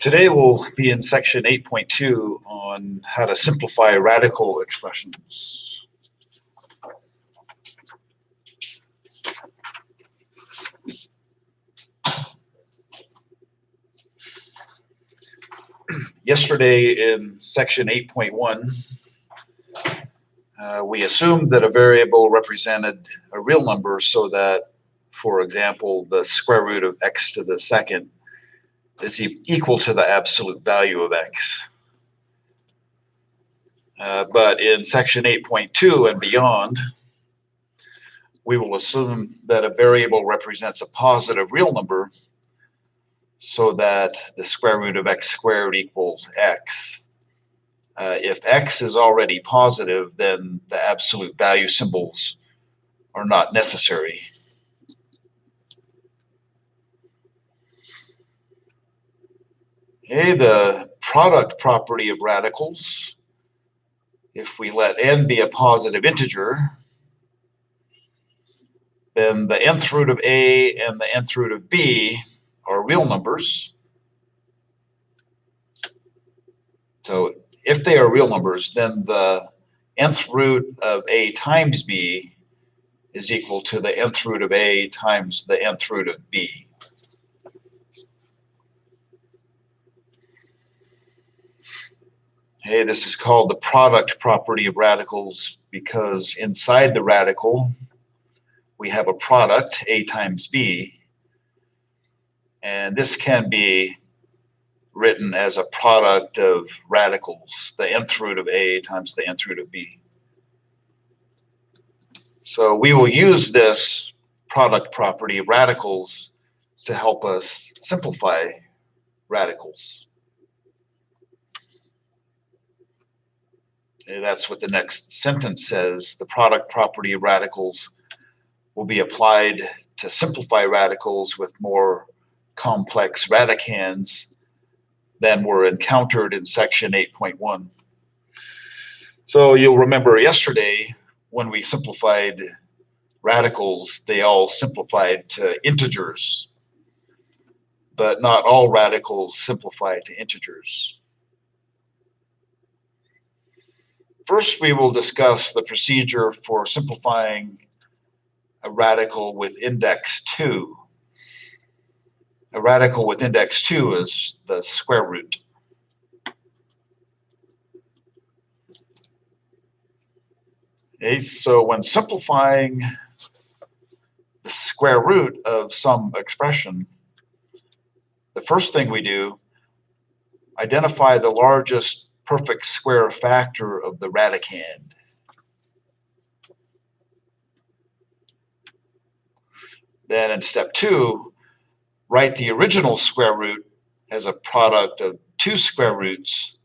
Today we'll be in section 8.2 on how to simplify radical expressions. Yesterday in section 8.1, we assumed that a variable represented a real number so that, for example, the square root of x to the second is equal to the absolute value of x. But in section 8.2 and beyond, we will assume that a variable represents a positive real number so that the square root of x squared equals x. If x is already positive, then the absolute value symbols are not necessary. Okay, the product property of radicals, if we let n be a positive integer, then the nth root of a and the nth root of b are real numbers. So if they are real numbers, then the nth root of a times b is equal to the nth root of a times the nth root of b. Okay, this is called the product property of radicals because inside the radical we have a product, a times b, and this can be written as a product of radicals, the nth root of a times the nth root of b. So we will use this product property of radicals to help us simplify radicals. And that's what the next sentence says. The product property of radicals will be applied to simplify radicals with more complex radicands than were encountered in section 8.1. So you'll remember yesterday when we simplified radicals, they all simplified to integers, but not all radicals simplify to integers. First, we will discuss the procedure for simplifying a radical with index 2. A radical with index 2 is the square root. Okay, so when simplifying the square root of some expression, the first thing we do, identify the largest perfect square factor of the radicand. Then in step 2, write the original square root as a product of two square roots,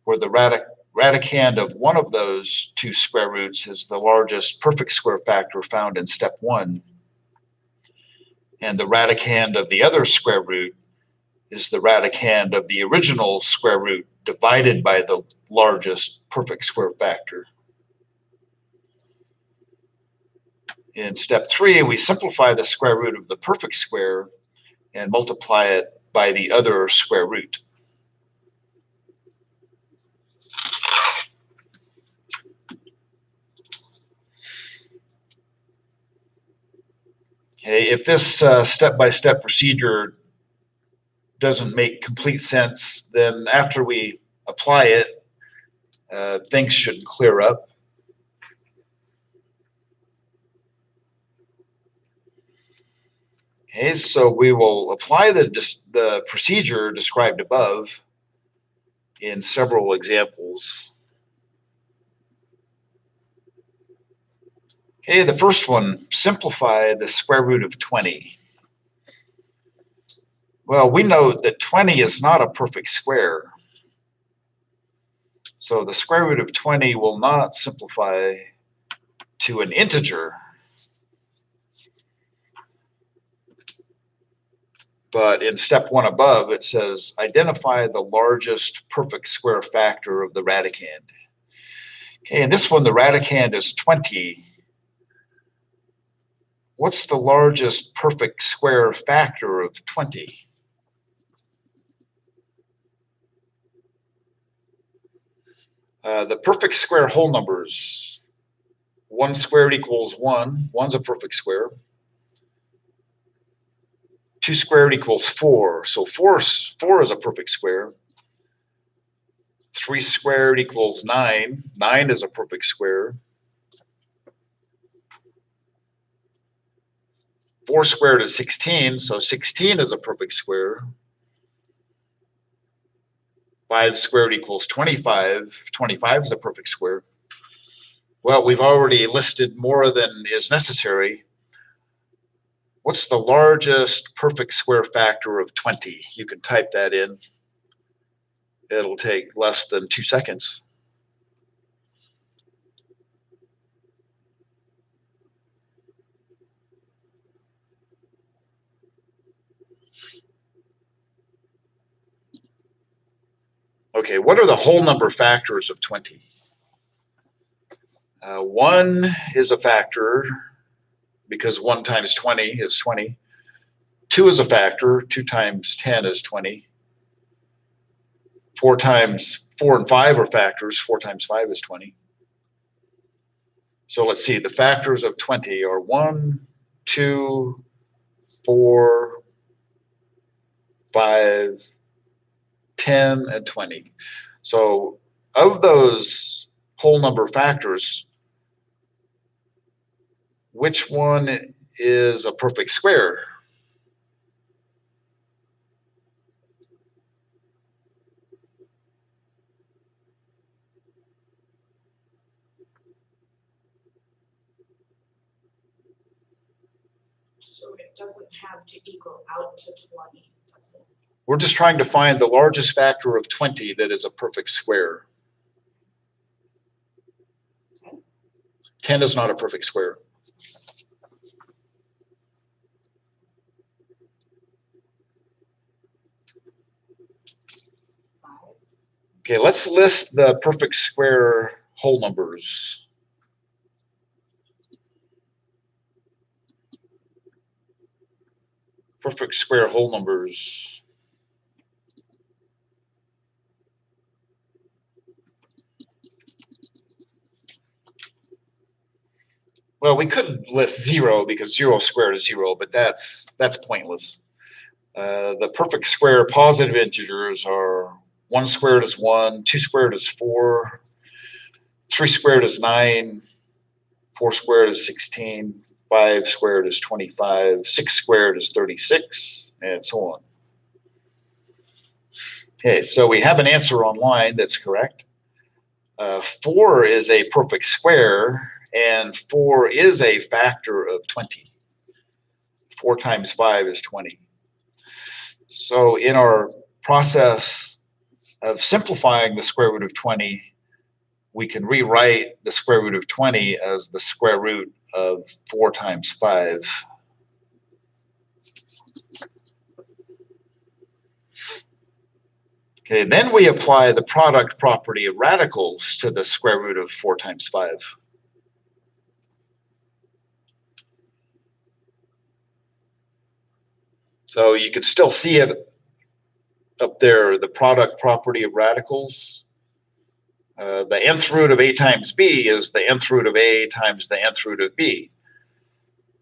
where the radicand of one of those two square roots is the largest perfect square factor found in step 1, and the radicand of the other square root is the radicand of the original square root divided by the largest perfect square factor. In step 3, we simplify the square root of the perfect square and multiply it by the other square root. Okay, if this step-by-step procedure doesn't make complete sense, then after we apply it, things should clear up. Okay, so we will apply the procedure described above in several examples. Okay, the first one, simplify the square root of 20. Well, we know that 20 is not a perfect square. So the square root of 20 will not simplify to an integer. But in step 1 above, it says, identify the largest perfect square factor of the radicand. Okay, in this one, the radicand is 20. What's the largest perfect square factor of 20? The perfect square whole numbers. 1 squared equals 1. 1's a perfect square. 2 squared equals 4. So 4 is a perfect square. 3 squared equals 9. 9 is a perfect square. 4 squared is 16, so 16 is a perfect square. 5 squared equals 25. 25 is a perfect square. Well, we've already listed more than is necessary. What's the largest perfect square factor of 20? You can type that in. It'll take less than 2 seconds. Okay, what are the whole number factors of 20? 1 is a factor because 1 times 20 is 20. 2 is a factor. 2 times 10 is 20. 4 and 5 are factors. 4 times 5 is 20. So let's see. The factors of 20 are 1, 2, 4, 5, 10, and 20. So of those whole number factors, which one is a perfect square? So it doesn't have to equal out to 20, does it? We're just trying to find the largest factor of 20 that is a perfect square. 10? 10 is not a perfect square. Okay, let's list the perfect square whole numbers. Perfect square whole numbers. Well, we could list 0 because 0 squared is 0, but that's pointless. The perfect square positive integers are 1 squared is 1, 2 squared is 4, 3 squared is 9, 4 squared is 16, 5 squared is 25, 6 squared is 36, and so on. Okay, so we have an answer online that's correct. 4 is a perfect square, and 4 is a factor of 20. 4 times 5 is 20. So in our process of simplifying the square root of 20, we can rewrite the square root of 20 as the square root of 4 times 5. Okay, then we apply the product property of radicals to the square root of 4 times 5. So you can still see it up there, the product property of radicals. The nth root of a times b is the nth root of a times the nth root of b.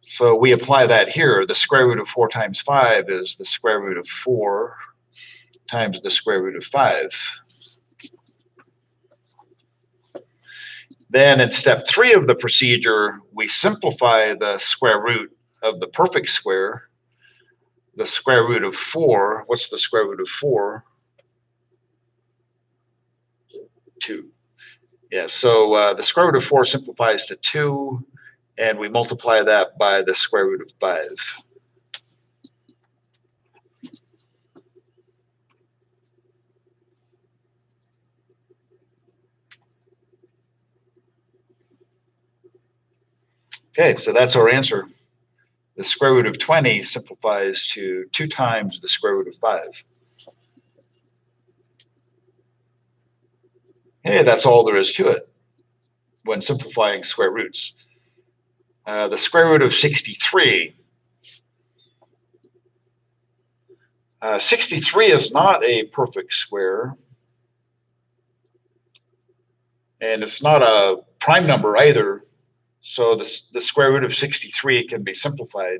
So we apply that here. The square root of 4 times 5 is the square root of 4 times the square root of 5. Then in step 3 of the procedure, we simplify the square root of the perfect square. The square root of 4, what's the square root of 4? 2. Yeah, so the square root of 4 simplifies to 2, and we multiply that by the square root of 5. Okay, so that's our answer. The square root of 20 simplifies to 2 times the square root of 5. Hey, that's all there is to it when simplifying square roots. The square root of 63. 63 is not a perfect square. And it's not a prime number either. So the square root of 63 can be simplified.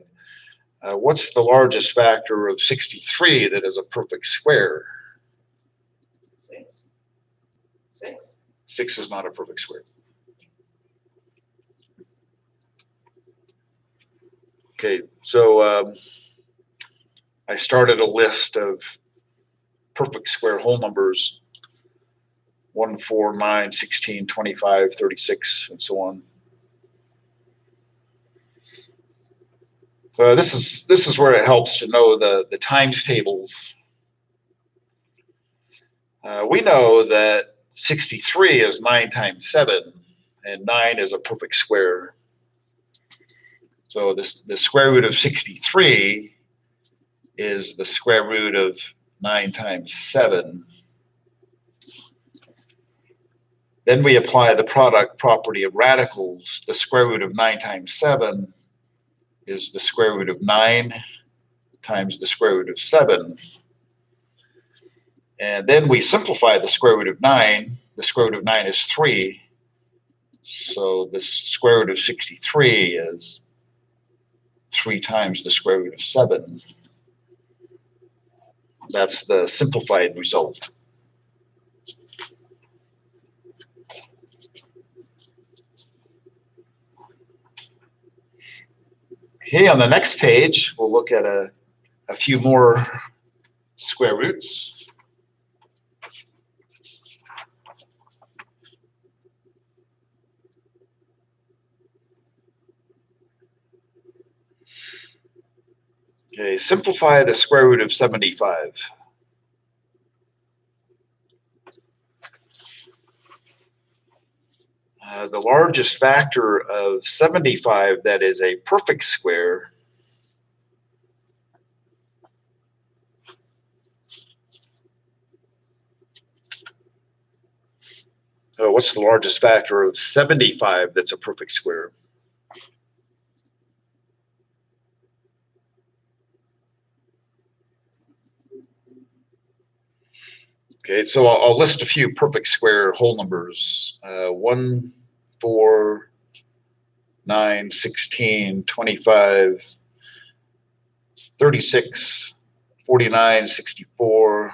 What's the largest factor of 63 that is a perfect square? 6. 6. 6 is not a perfect square. Okay, so I started a list of perfect square whole numbers, 1, 4, 9, 16, 25, 36, and so on. So this is where it helps to know the times tables. We know that 63 is 9 times 7, and 9 is a perfect square. So the square root of 63 is the square root of 9 times 7. Then we apply the product property of radicals. The square root of 9 times 7 is the square root of 9 times the square root of 7. And then we simplify the square root of 9. The square root of 9 is 3. So the square root of 63 is 3 times the square root of 7. That's the simplified result. Okay, on the next page, we'll look at a few more square roots. Okay, simplify the square root of 75. The largest factor of 75 that is a perfect square what's the largest factor of 75 that's a perfect square? Okay, so I'll list a few perfect square whole numbers. 1, 4, 9, 16, 25, 36, 49, 64.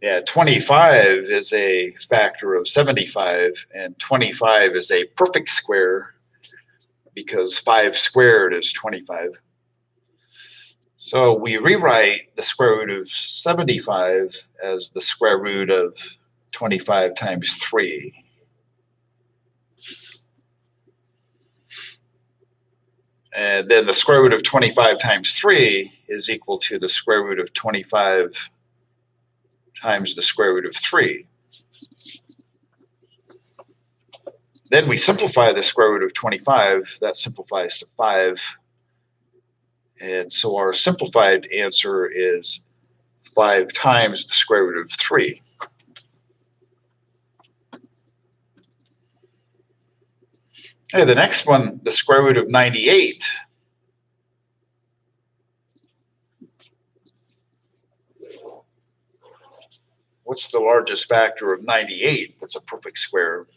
Yeah, 25 is a factor of 75, and 25 is a perfect square because 5 squared is 25. So we rewrite the square root of 75 as the square root of 25 times 3. And then the square root of 25 times 3 is equal to the square root of 25 times the square root of 3. Then we simplify the square root of 25. That simplifies to 5. And so our simplified answer is 5 times the square root of 3. Okay, the next one, the square root of 98. What's the largest factor of 98 that's a perfect square?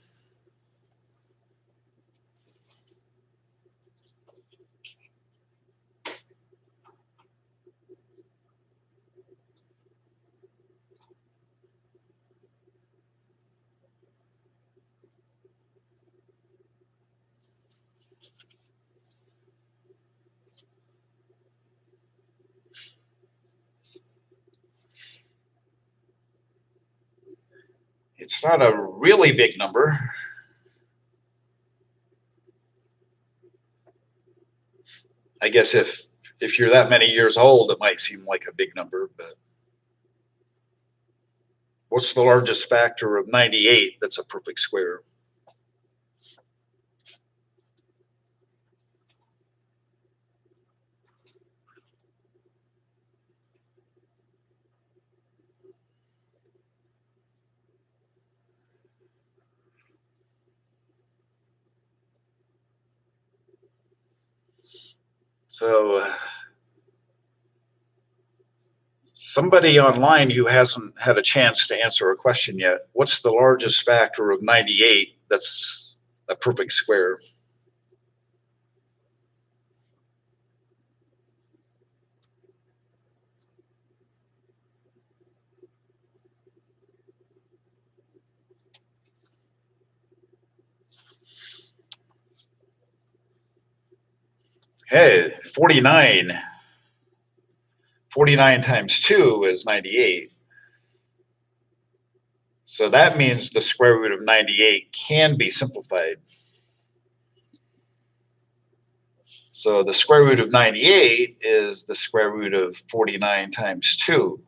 It's not a really big number. I guess if you're that many years old, it might seem like a big number, but what's the largest factor of 98 that's a perfect square? So Somebody online who hasn't had a chance to answer a question yet, what's the largest factor of 98 that's a perfect square? Hey, 49. 49 times 2 is 98. So that means the square root of 98 can be simplified. So the square root of 98 is the square root of 49 times 2.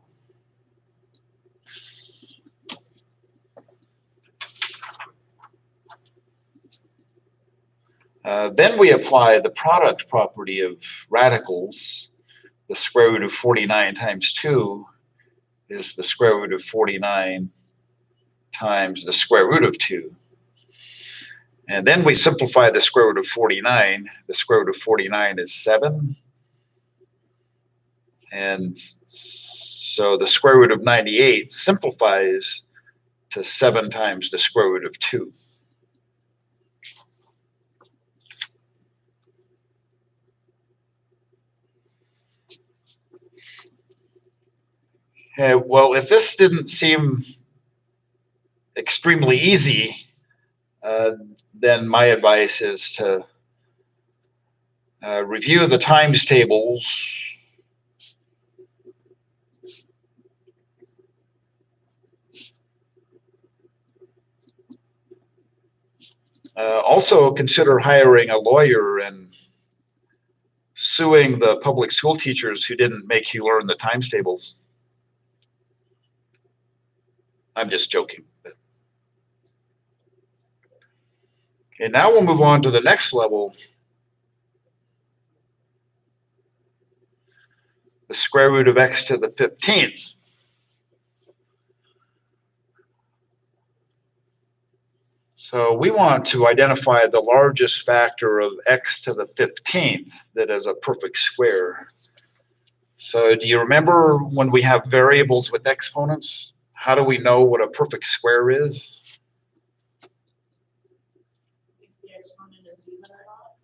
Then we apply the product property of radicals. The square root of 49 times 2 is the square root of 49 times the square root of 2. And then we simplify the square root of 49. The square root of 49 is 7. And so the square root of 98 simplifies to 7 times the square root of 2. Well, if this didn't seem extremely easy, then my advice is to review the times tables also consider hiring a lawyer and suing the public school teachers who didn't make you learn the times tables. I'm just joking. Okay, now we'll move on to the next level. The square root of x to the 15th. So we want to identify the largest factor of x to the 15th that is a perfect square. So do you remember when we have variables with exponents? How do we know what a perfect square is? If the exponent is even or not.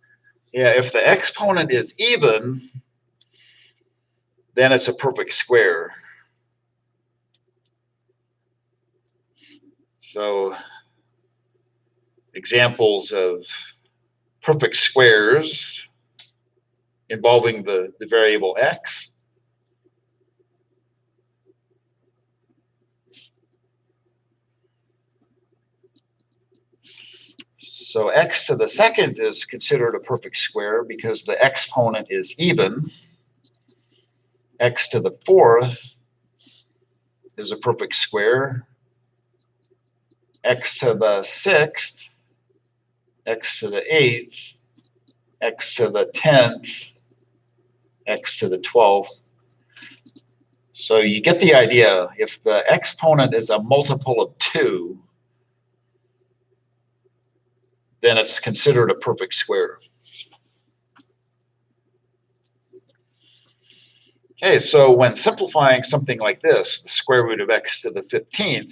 Yeah, if the exponent is even, then it's a perfect square. So examples of perfect squares involving the variable x. So x to the second is considered a perfect square because the exponent is even. X to the fourth is a perfect square. X to the sixth, x to the eighth, x to the 10th, x to the 12th. So you get the idea. If the exponent is a multiple of 2, then it's considered a perfect square. Okay, so when simplifying something like this, the square root of x to the 15th,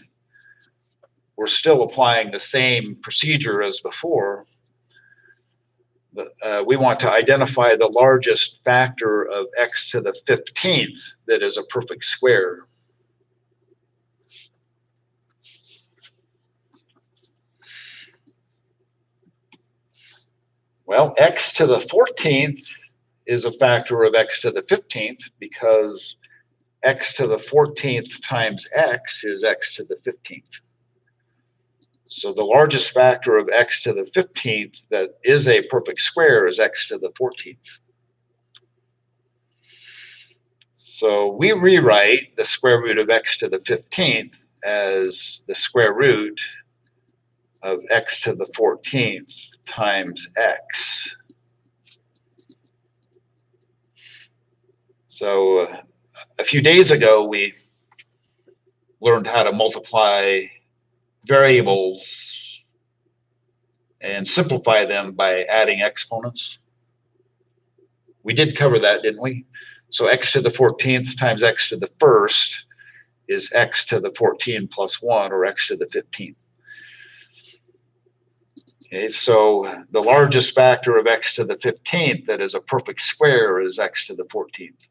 we're still applying the same procedure as before. We want to identify the largest factor of x to the 15th that is a perfect square. Well, x to the 14th is a factor of x to the 15th because x to the 14th times x is x to the 15th. So the largest factor of x to the 15th that is a perfect square is x to the 14th. So we rewrite the square root of x to the 15th as the square root of x to the 14th times x. So a few days ago, we learned how to multiply variables and simplify them by adding exponents. We did cover that, didn't we? So x to the 14th times x to the first is x to the 14 plus 1, or x to the 15th. Okay, so the largest factor of x to the 15th that is a perfect square is x to the 14th.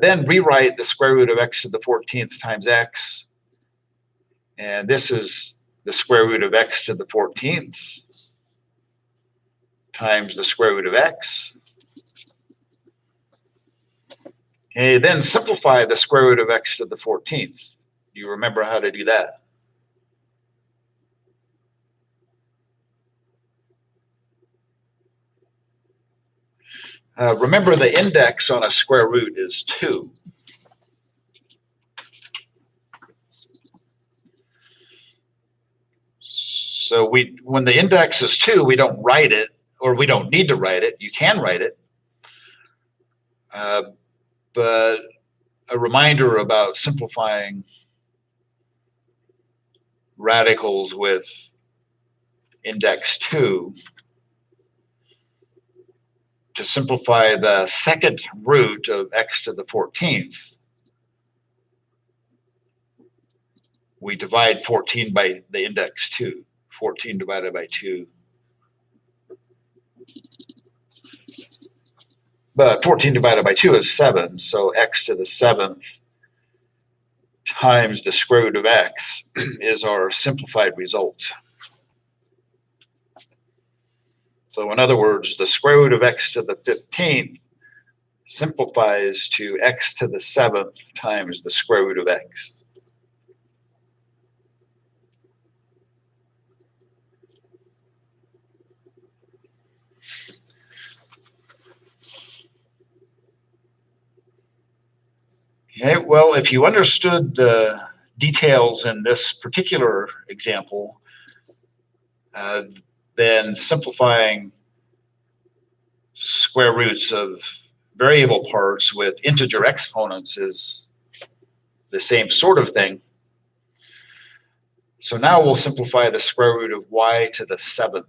Then rewrite the square root of x to the 14th times x. And this is the square root of x to the 14th times the square root of x. Okay, then simplify the square root of x to the 14th. Do you remember how to do that? Remember, the index on a square root is 2. So when the index is 2, we don't write it, or we don't need to write it. You can write it. But a reminder about simplifying radicals with index 2. To simplify the second root of x to the 14th, we divide 14 by the index 2. 14 divided by 2. But 14 divided by 2 is 7, so x to the 7th times the square root of x is our simplified result. So in other words, the square root of x to the 15th simplifies to x to the 7th times the square root of x. Okay, well, if you understood the details in this particular example, then simplifying square roots of variable parts with integer exponents is the same sort of thing. So now we'll simplify the square root of y to the 7th.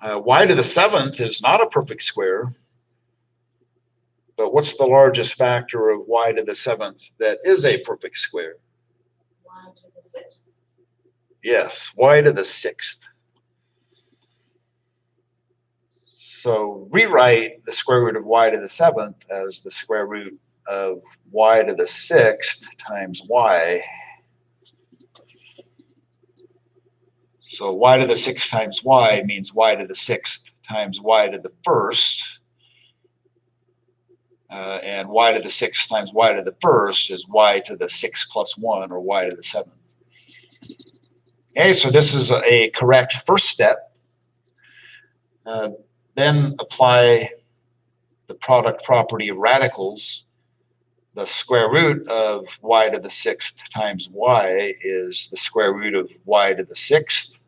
Y to the 7th is not a perfect square, but what's the largest factor of y to the 7th that is a perfect square? Y to the 6th. Yes, y to the 6th. So rewrite the square root of y to the 7th as the square root of y to the 6th times y. So y to the 6th times y means y to the 6th times y to the 1st. And y to the 6th times y to the 1st is y to the 6th plus 1, or y to the 7th. Okay, so this is a correct first step. Then apply the product property of radicals. The square root of y to the 6th times y is the square root of y to the 6th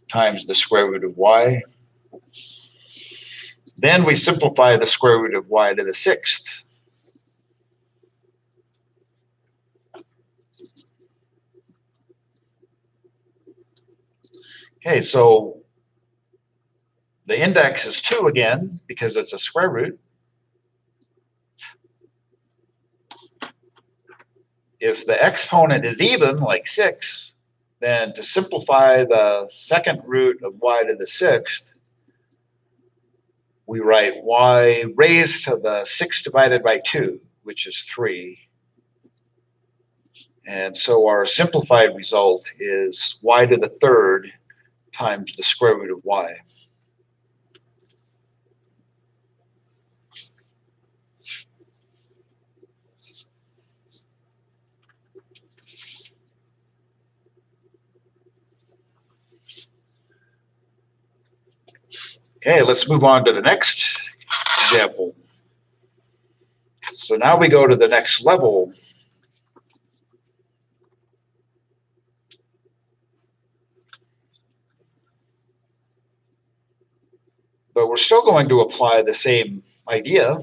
times the square root of y. Then we simplify the square root of y to the 6th. Okay, so the index is 2 again because it's a square root. If the exponent is even, like 6, then to simplify the second root of y to the 6th, we write y raised to the 6 divided by 2, which is 3. And so our simplified result is y to the 3rd times the square root of y. Okay, let's move on to the next example. So now we go to the next level. But we're still going to apply the same idea.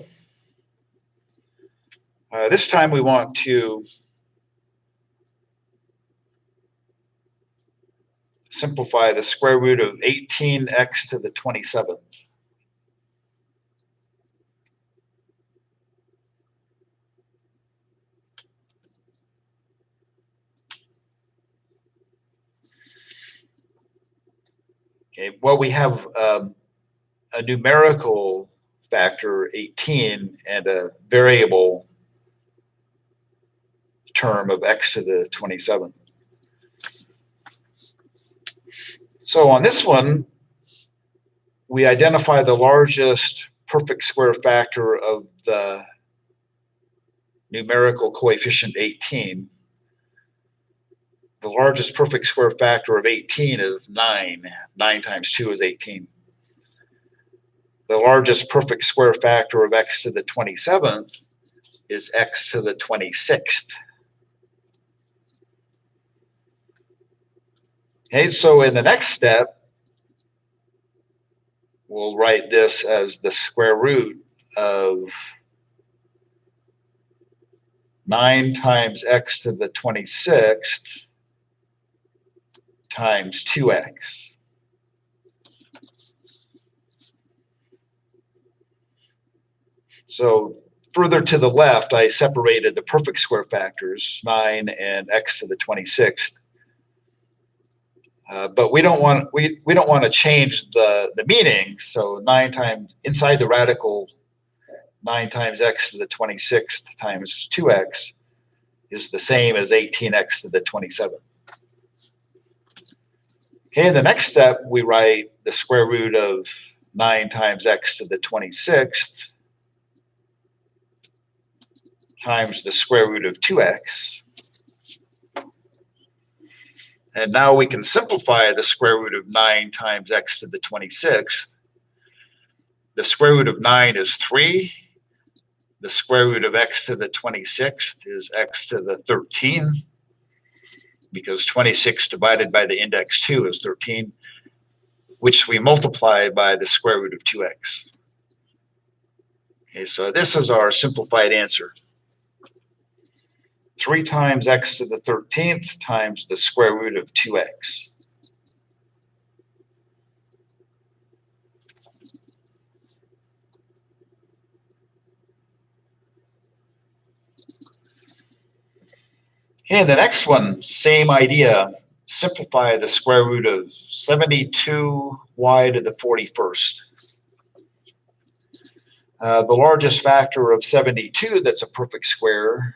This time we want to simplify the square root of 18x to the 27th. Okay, well, we have a numerical factor 18 and a variable term of x to the 27th. So on this one, we identify the largest perfect square factor of the numerical coefficient 18. The largest perfect square factor of 18 is 9. 9 times 2 is 18. The largest perfect square factor of x to the 27th is x to the 26th. Okay, so in the next step, we'll write this as the square root of 9 times x to the 26th times 2x. So further to the left, I separated the perfect square factors, 9 and x to the 26th. But we don't want to change the meaning. So 9 times inside the radical, 9 times x to the 26th times 2x is the same as 18x to the 27th. Okay, in the next step, we write the square root of 9 times x to the 26th times the square root of 2x. And now we can simplify the square root of 9 times x to the 26th. The square root of 9 is 3. The square root of x to the 26th is x to the 13, because 26 divided by the index 2 is 13, which we multiply by the square root of 2x. Okay, so this is our simplified answer. 3 times x to the 13th times the square root of 2x. Okay, the next one, same idea. Simplify the square root of 72y to the 41st. The largest factor of 72 that's a perfect square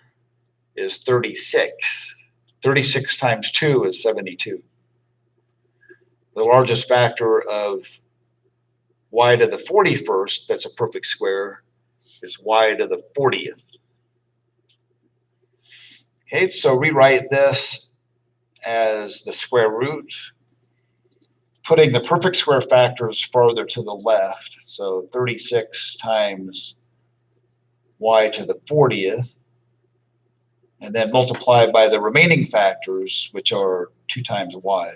is 36. 36 times 2 is 72. The largest factor of y to the 41st that's a perfect square is y to the 40th. Okay, so rewrite this as the square root, putting the perfect square factors farther to the left. So 36 times y to the 40th, and then multiply by the remaining factors, which are 2 times y.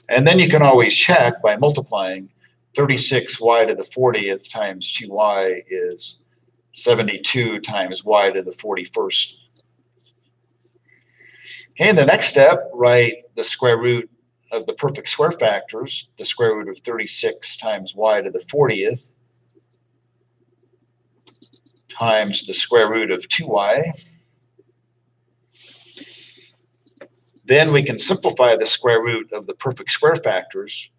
And then you can always check by multiplying. 36y to the 40th times 2y is 72 times y to the 41st. Okay, in the next step, write the square root of the perfect square factors, the square root of 36 times y to the 40th times the square root of 2y. Then we can simplify the square root of the perfect square factors.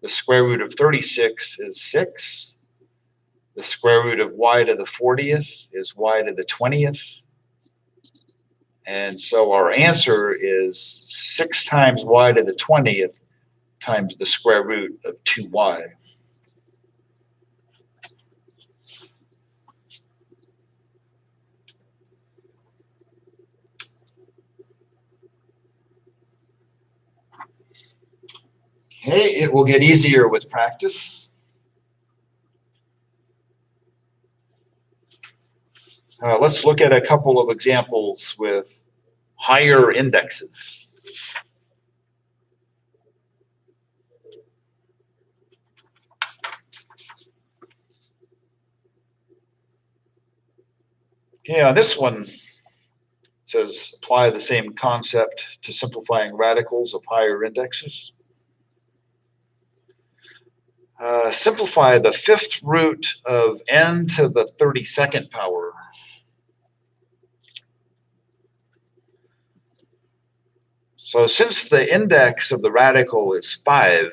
The square root of 36 is 6. The square root of y to the 40th is y to the 20th. And so our answer is 6 times y to the 20th times the square root of 2y. Okay, it will get easier with practice. Let's look at a couple of examples with higher indexes. Okay, on this one, it says apply the same concept to simplifying radicals of higher indexes. Simplify the fifth root of n to the 32nd power. So since the index of the radical is 5,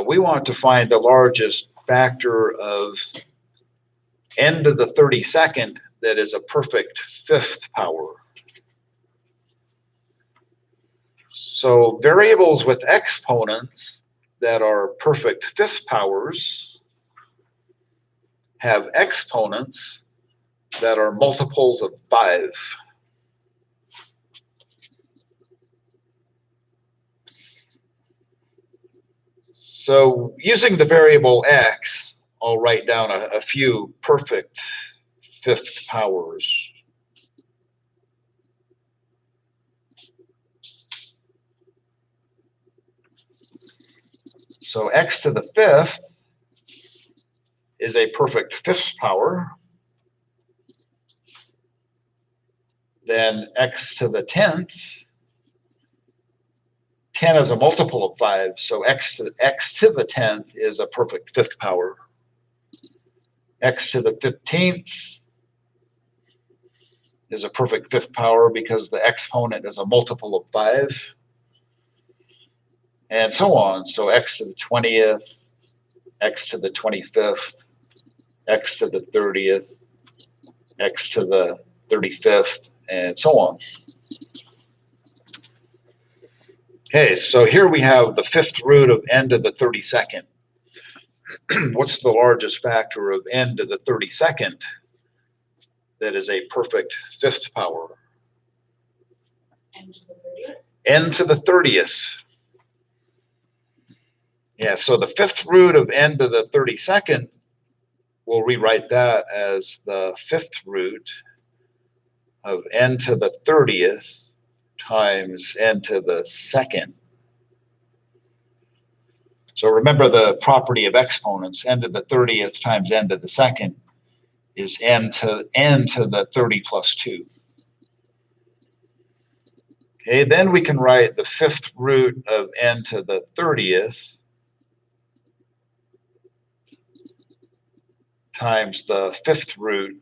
we want to find the largest factor of n to the 32nd that is a perfect fifth power. So variables with exponents that are perfect fifth powers have exponents that are multiples of 5. So using the variable x, I'll write down a few perfect fifth powers. So x to the fifth is a perfect fifth power. Then x to the 10th, 10 is a multiple of 5, so x to the 10th is a perfect fifth power. X to the 15th is a perfect fifth power because the exponent is a multiple of 5. And so on. So x to the 20th, x to the 25th, x to the 30th, x to the 35th, and so on. Okay, so here we have the fifth root of n to the 32nd. What's the largest factor of n to the 32nd that is a perfect fifth power? N to the 30th? N to the 30th. Yeah, so the fifth root of n to the 32nd, we'll rewrite that as the fifth root of n to the 30th times n to the second. So remember the property of exponents, n to the 30th times n to the second is n to the 30 plus 2. Okay, then we can write the fifth root of n to the 30th times the fifth root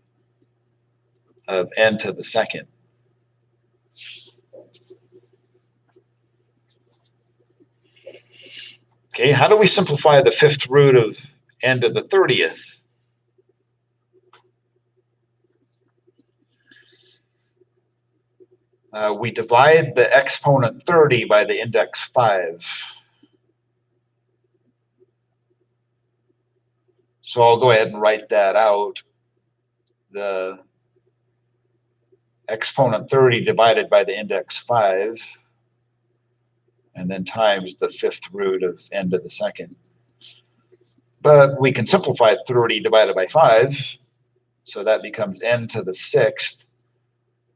of n to the second. Okay, how do we simplify the fifth root of n to the 30th? We divide the exponent 30 by the index 5. So I'll go ahead and write that out. The exponent 30 divided by the index 5, and then times the fifth root of n to the second. But we can simplify 30 divided by 5, so that becomes n to the sixth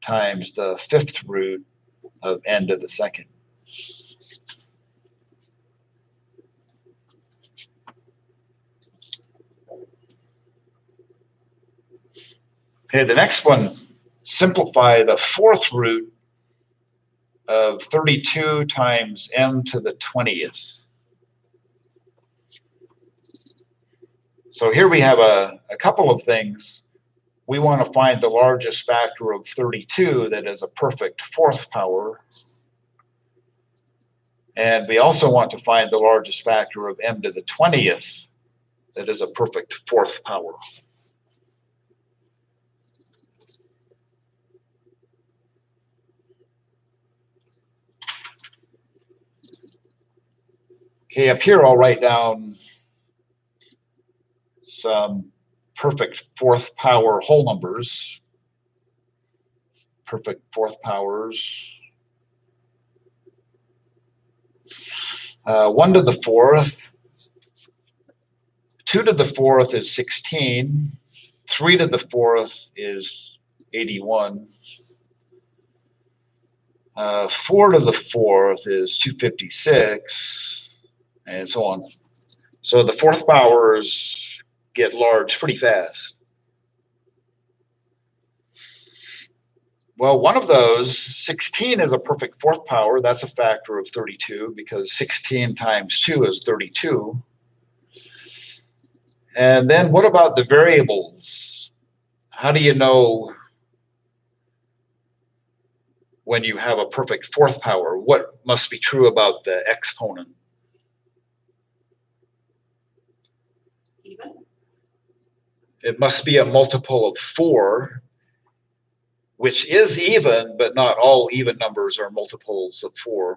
times the fifth root of n to the second. Okay, the next one, simplify the fourth root of 32 times m to the 20th. So here we have a couple of things. We want to find the largest factor of 32 that is a perfect fourth power. And we also want to find the largest factor of m to the 20th that is a perfect fourth power. Okay, up here I'll write down some perfect fourth power whole numbers. Perfect fourth powers. 1 to the fourth. 2 to the fourth is 16. 3 to the fourth is 81. 4 to the fourth is 256, and so on. So the fourth powers get large pretty fast. Well, one of those, 16 is a perfect fourth power. That's a factor of 32 because 16 times 2 is 32. And then what about the variables? How do you know when you have a perfect fourth power? What must be true about the exponent? Even? It must be a multiple of 4, which is even, but not all even numbers are multiples of 4.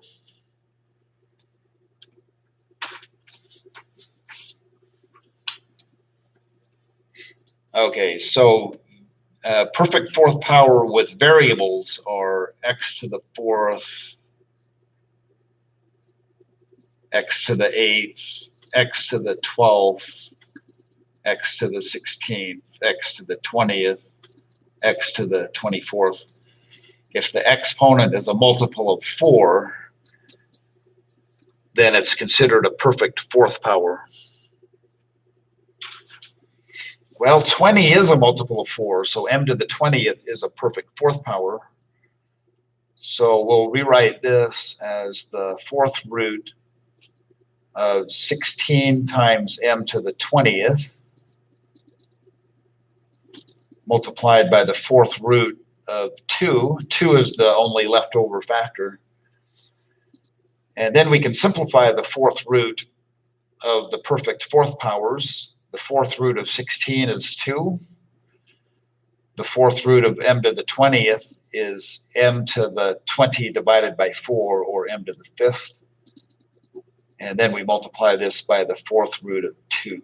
Okay, so perfect fourth power with variables are x to the 4th, x to the 8th, x to the 12th, x to the 16th, x to the 20th, x to the 24th. If the exponent is a multiple of 4, then it's considered a perfect fourth power. Well, 20 is a multiple of 4, so m to the 20th is a perfect fourth power. So we'll rewrite this as the fourth root of 16 times m to the 20th multiplied by the fourth root of 2. 2 is the only leftover factor. And then we can simplify the fourth root of the perfect fourth powers. The fourth root of 16 is 2. The fourth root of m to the 20th is m to the 20 divided by 4, or m to the 5th. And then we multiply this by the fourth root of 2.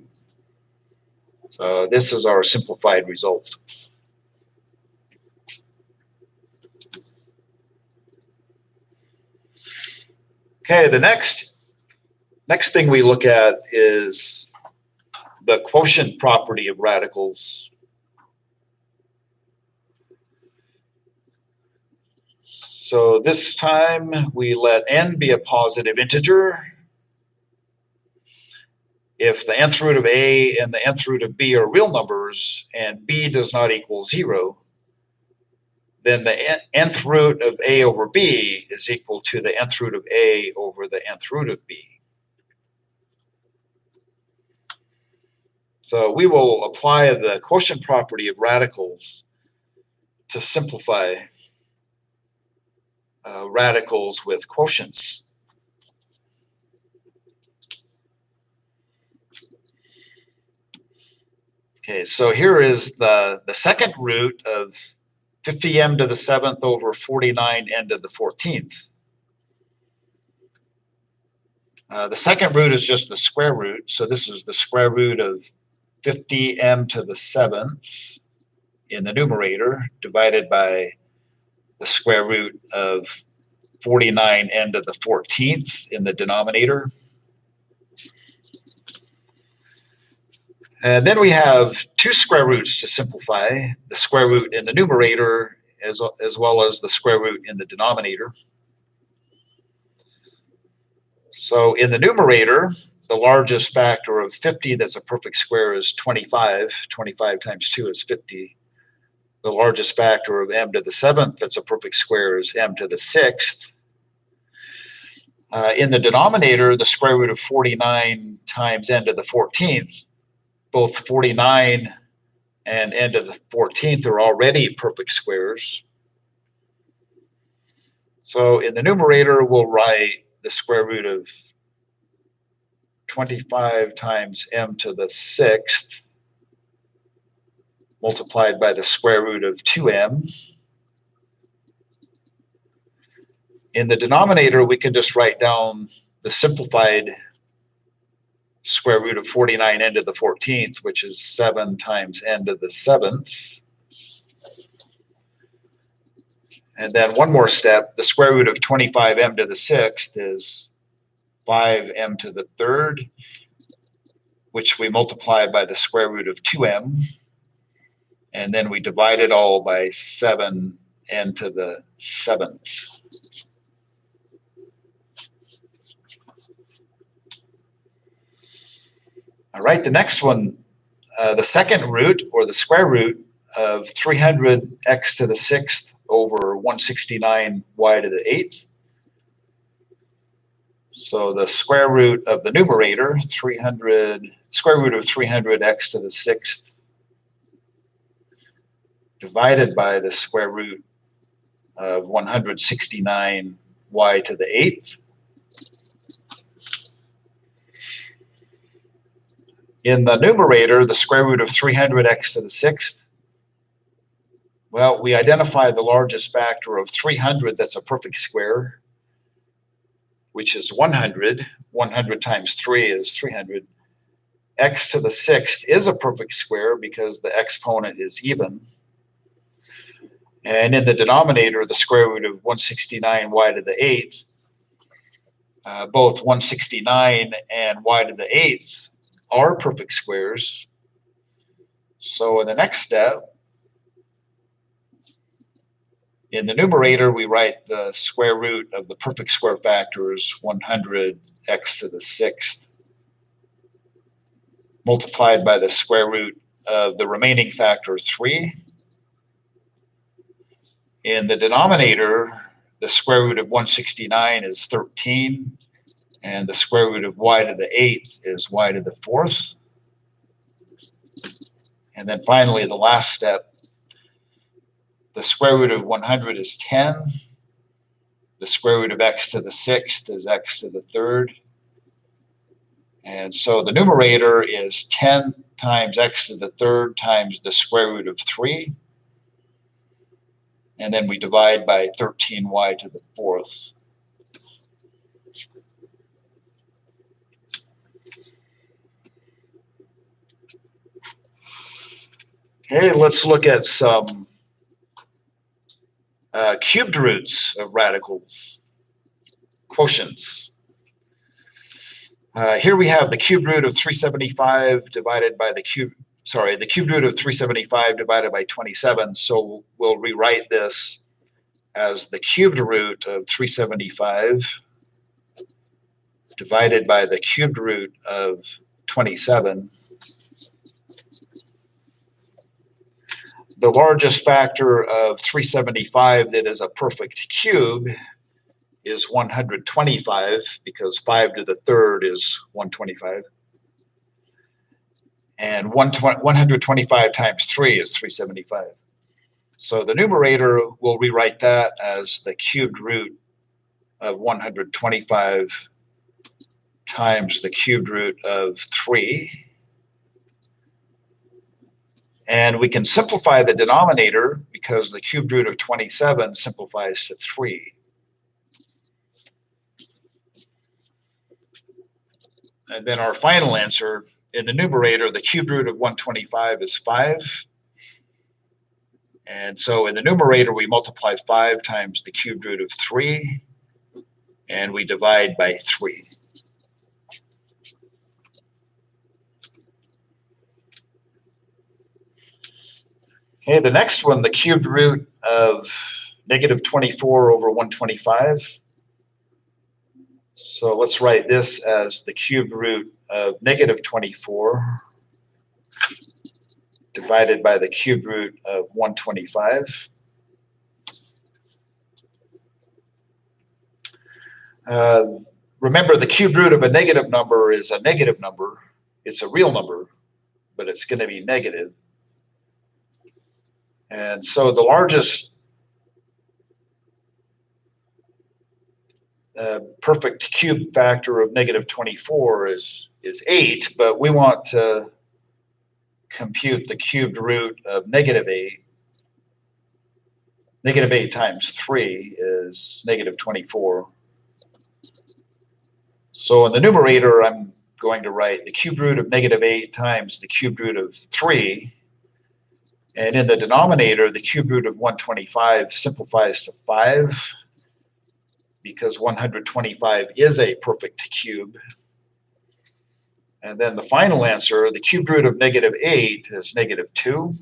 So this is our simplified result. Okay, the next thing we look at is the quotient property of radicals. So this time we let n be a positive integer. If the nth root of a and the nth root of b are real numbers and b does not equal 0, then the nth root of a over b is equal to the nth root of a over the nth root of b. So we will apply the quotient property of radicals to simplify radicals with quotients. Okay, so here is the second root of 50m to the 7th over 49n to the 14th. The second root is just the square root, so this is the square root of 50m to the 7th in the numerator divided by the square root of 49n to the 14th in the denominator. And then we have two square roots to simplify, the square root in the numerator as well as the square root in the denominator. So in the numerator, the largest factor of 50 that's a perfect square is 25. 25 times 2 is 50. The largest factor of m to the 7th that's a perfect square is m to the 6th. In the denominator, the square root of 49 times n to the 14th, both 49 and n to the 14th are already perfect squares. So in the numerator, we'll write the square root of 25 times m to the 6th multiplied by the square root of 2m. In the denominator, we can just write down the simplified square root of 49n to the 14th, which is 7 times n to the 7th. And then one more step, the square root of 25m to the 6th is 5m to the 3rd, which we multiply by the square root of 2m. And then we divide it all by 7n to the 7th. All right, the next one, the second root, or the square root of 300x to the 6th over 169y to the 8th. So the square root of the numerator, 300, square root of 300x to the 6th, divided by the square root of 169y to the 8th. In the numerator, the square root of 300x to the 6th, well, we identify the largest factor of 300 that's a perfect square, which is 100. 100 times 3 is 300. X to the 6th is a perfect square because the exponent is even. And in the denominator, the square root of 169y to the 8th, both 169 and y to the 8th are perfect squares. So in the next step, in the numerator, we write the square root of the perfect square factors, 100x to the 6th, multiplied by the square root of the remaining factor, 3. In the denominator, the square root of 169 is 13, and the square root of y to the 8th is y to the 4th. And then finally, the last step, the square root of 100 is 10. The square root of x to the 6th is x to the 3rd. And so the numerator is 10 times x to the 3rd times the square root of 3. And then we divide by 13y to the 4th. Okay, let's look at some cubed roots of radicals, quotients. Here we have the cubed root of 375 divided by the cubed root of 375 divided by 27. So we'll rewrite this as the cubed root of 375 divided by the cubed root of 27. The largest factor of 375 that is a perfect cube is 125, because 5 to the 3rd is 125. And 125 times 3 is 375. So the numerator, will rewrite that as the cubed root of 125 times the cubed root of 3. And we can simplify the denominator because the cubed root of 27 simplifies to 3. And then our final answer, in the numerator, the cubed root of 125 is 5. And so in the numerator, we multiply 5 times the cubed root of 3, and we divide by 3. Okay, the next one, the cubed root of negative 24 over 125. So let's write this as the cubed root of negative 24 divided by the cubed root of 125. Remember, the cubed root of a negative number is a negative number. It's a real number, but it's going to be negative. And so the largest perfect cube factor of negative 24 is 8, but we want to compute the cubed root of negative 8. Negative 8 times 3 is negative 24. So in the numerator, I'm going to write the cubed root of negative 8 times the cubed root of 3. And in the denominator, the cubed root of 125 simplifies to 5 because 125 is a perfect cube. And then the final answer, the cubed root of negative 8 is negative 2.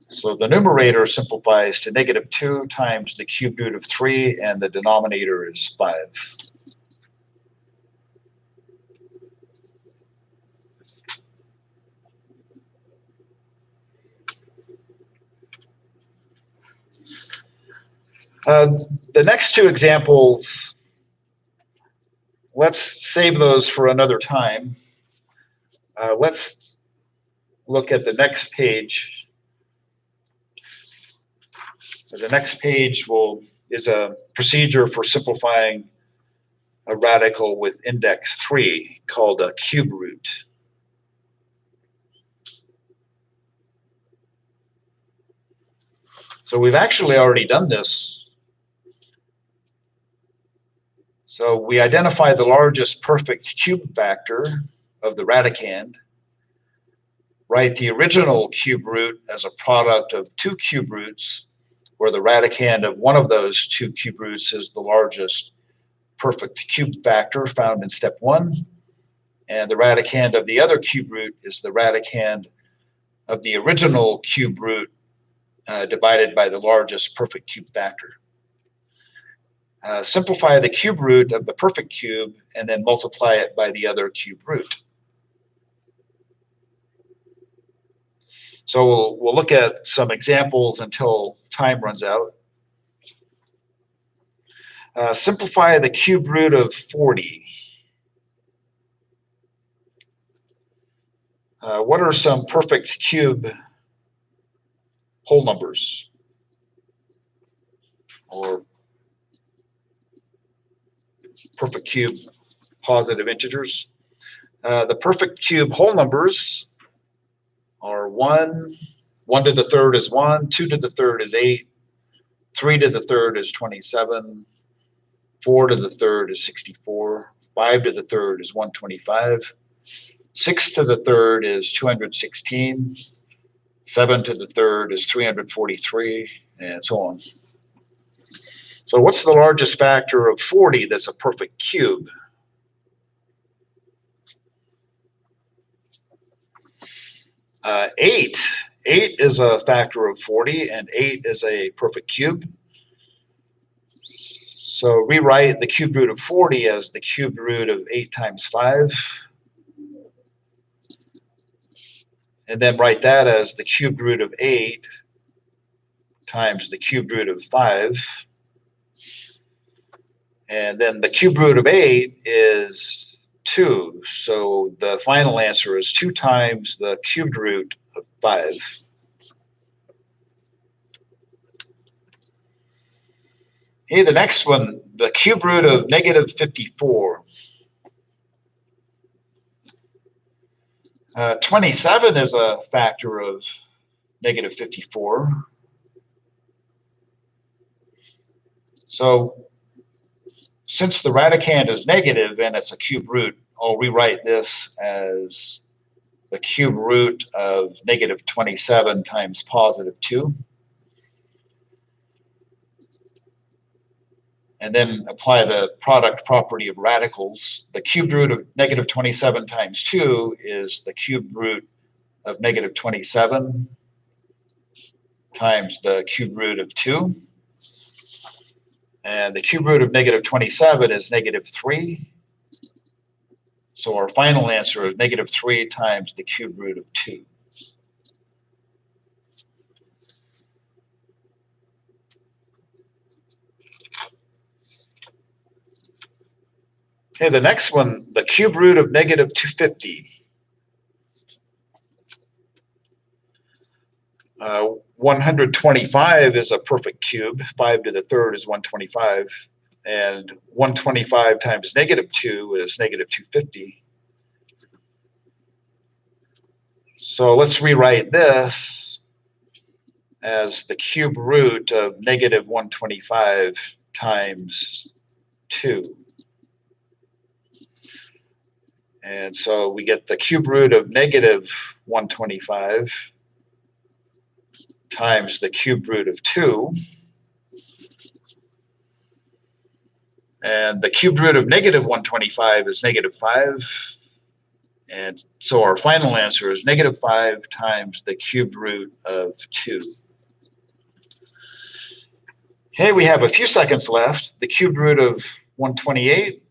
So the numerator simplifies to negative 2 times the cubed root of 3, and the denominator is 5. The next two examples, let's save those for another time. Let's look at the next page. The next page is a procedure for simplifying a radical with index 3 called a cube root. So we've actually already done this. So we identify the largest perfect cube factor of the radicand, write the original cube root as a product of two cube roots, where the radicand of one of those two cube roots is the largest perfect cube factor found in step 1, and the radicand of the other cube root is the radicand of the original cube root divided by the largest perfect cube factor. Simplify the cube root of the perfect cube and then multiply it by the other cube root. So we'll look at some examples until time runs out. Simplify the cube root of 40. What are some perfect cube whole numbers? Or perfect cube positive integers? The perfect cube whole numbers are 1 to the third is 1, 2 to the third is 8, 3 to the third is 27, 4 to the third is 64, 5 to the third is 125, 6 to the third is 216, 7 to the third is 343, and so on. So what's the largest factor of 40 that's a perfect cube? Eight is a factor of 40, and 8 is a perfect cube. So rewrite the cube root of 40 as the cube root of 8 times 5. And then write that as the cube root of 8 times the cube root of 5. And then the cube root of 8 is 2. So the final answer is 2 times the cubed root of 5. Okay, the next one, the cube root of negative 54. 27 is a factor of negative 54. So since the radicand is negative and it's a cube root, I'll rewrite this as the cube root of negative 27 times positive 2. And then apply the product property of radicals. The cube root of negative 27 times 2 is the cube root of negative 27 times the cube root of 2. And the cube root of negative 27 is negative 3. So our final answer is negative 3 times the cube root of 2. Okay, the next one, the cube root of negative 250. 125 is a perfect cube. 5 to the third is 125. And 125 times negative 2 is negative 250. So let's rewrite this as the cube root of negative 125 times 2. And so we get the cube root of negative 125 times the cube root of 2. And the cube root of negative 125 is negative 5. And so our final answer is negative 5 times the cube root of 2. Okay, we have a few seconds left. The cube root of 128.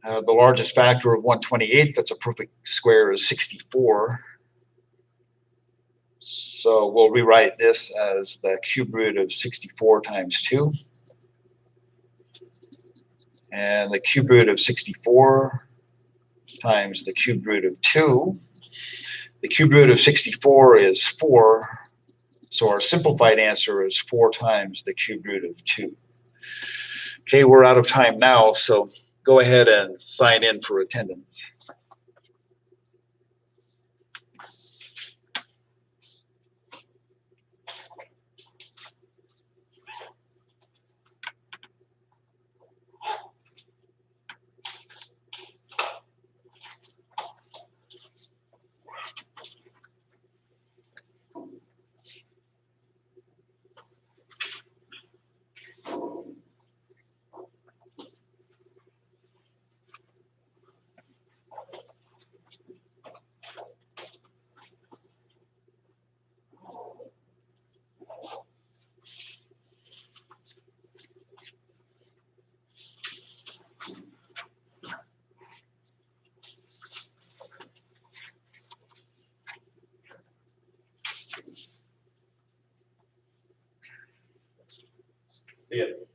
The largest factor of 128 that's a perfect square is 64. So we'll rewrite this as the cube root of 64 times 2. And the cube root of 64 times the cube root of 2. The cube root of 64 is 4. So our simplified answer is 4 times the cube root of 2. Okay, we're out of time now, so go ahead and sign in for attendance. Yeah.